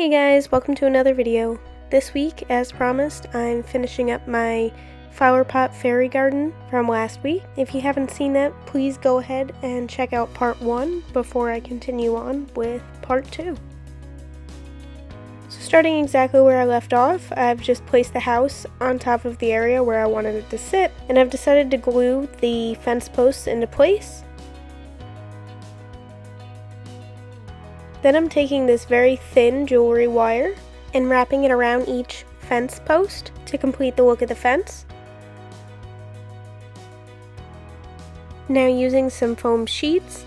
Hey guys, welcome to another video. This week, as promised, I'm finishing up my flower pot fairy garden from last week. If you haven't seen that, please go ahead and check out part 1 before I continue on with part 2. So starting exactly where I left off, I've just placed the house on top of the area where I wanted it to sit, and I've decided to glue the fence posts into place. Then I'm taking this very thin jewelry wire and wrapping it around each fence post to complete the look of the fence. Now using some foam sheets,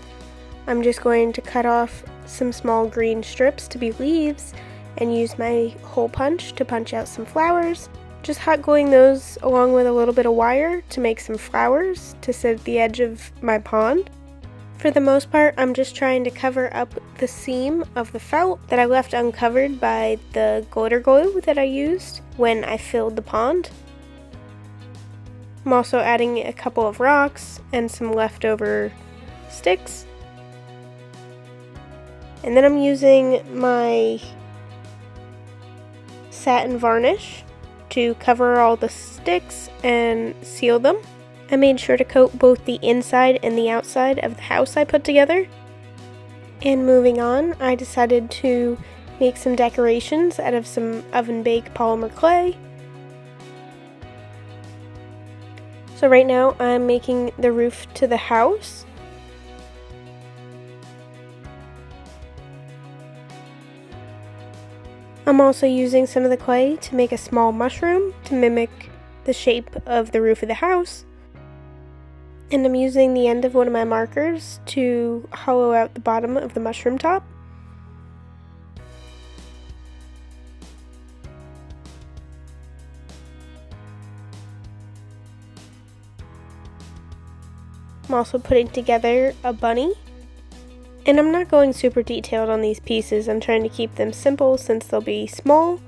I'm just going to cut off some small green strips to be leaves and use my hole punch to punch out some flowers. Just hot gluing those along with a little bit of wire to make some flowers to sit at the edge of my pond. For the most part, I'm just trying to cover up the seam of the felt that I left uncovered by the glitter glue that I used when I filled the pond. I'm also adding a couple of rocks and some leftover sticks. And then I'm using my Satin varnish to cover all the sticks and seal them. I made sure to coat both the inside and the outside of the house I put together. And moving on, I decided to make some decorations out of some oven baked polymer clay. So right now I'm making the roof to the house. I'm also using some of the clay to make a small mushroom to mimic the shape of the roof of the house. And I'm using the end of one of my markers to hollow out the bottom of the mushroom top. I'm also putting together a bunny. And I'm not going super detailed on these pieces. I'm trying to keep them simple since they'll be small.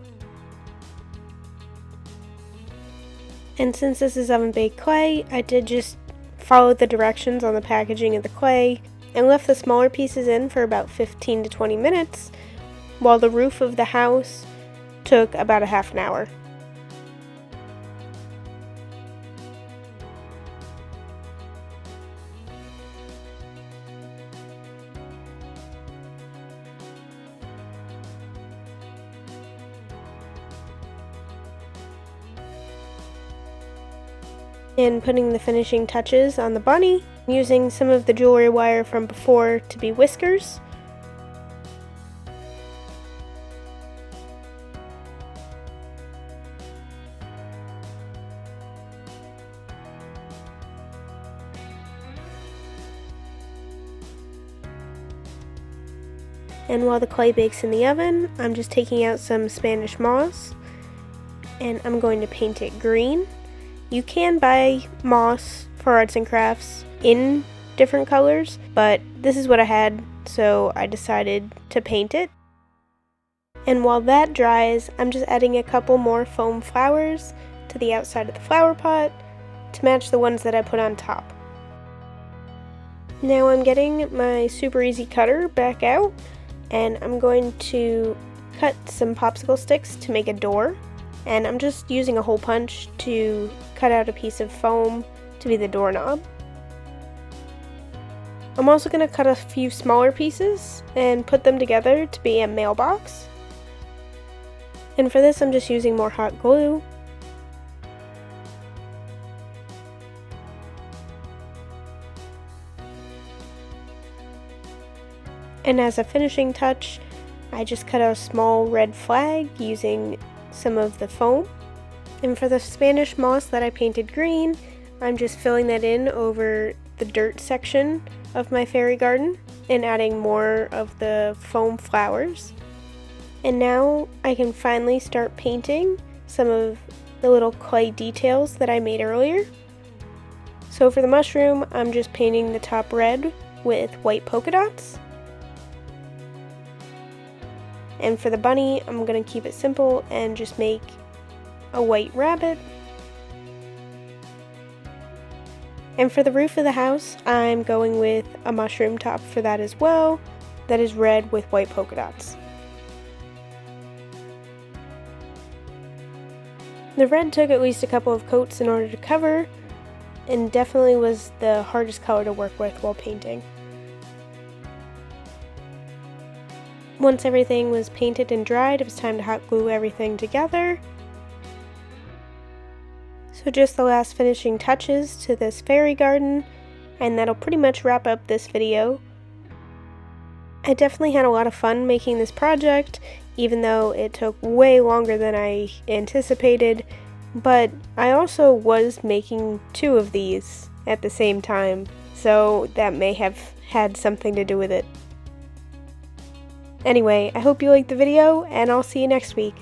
And since this is oven baked clay, I did just follow the directions on the packaging of the clay and left the smaller pieces in for about 15 to 20 minutes, while the roof of the house took about a half an hour. And putting the finishing touches on the bunny, using some of the jewelry wire from before to be whiskers. And while the clay bakes in the oven, I'm just taking out some Spanish moss and I'm going to paint it green. You can buy moss for arts and crafts in different colors, but this is what I had, so I decided to paint it. And while that dries, I'm just adding a couple more foam flowers to the outside of the flower pot to match the ones that I put on top. Now I'm getting my super easy cutter back out, and I'm going to cut some popsicle sticks to make a door. And I'm just using a hole punch to cut out a piece of foam to be the doorknob. I'm also going to cut a few smaller pieces and put them together to be a mailbox. And for this I'm just using more hot glue. And as a finishing touch, I just cut out a small red flag using some of the foam. And for the Spanish moss that I painted green, I'm just filling that in over the dirt section of my fairy garden and adding more of the foam flowers. And now I can finally start painting some of the little clay details that I made earlier. So for the mushroom, I'm just painting the top red with white polka dots. And for the bunny, I'm going to keep it simple and just make a white rabbit. And for the roof of the house, I'm going with a mushroom top for that as well, that is red with white polka dots. The red took at least a couple of coats in order to cover, and definitely was the hardest color to work with while painting. Once everything was painted and dried, it was time to hot glue everything together. So just the last finishing touches to this fairy garden, and that'll pretty much wrap up this video. I definitely had a lot of fun making this project, even though it took way longer than I anticipated, but I also was making 2 of these at the same time, so that may have had something to do with it. Anyway, I hope you liked the video, and I'll see you next week.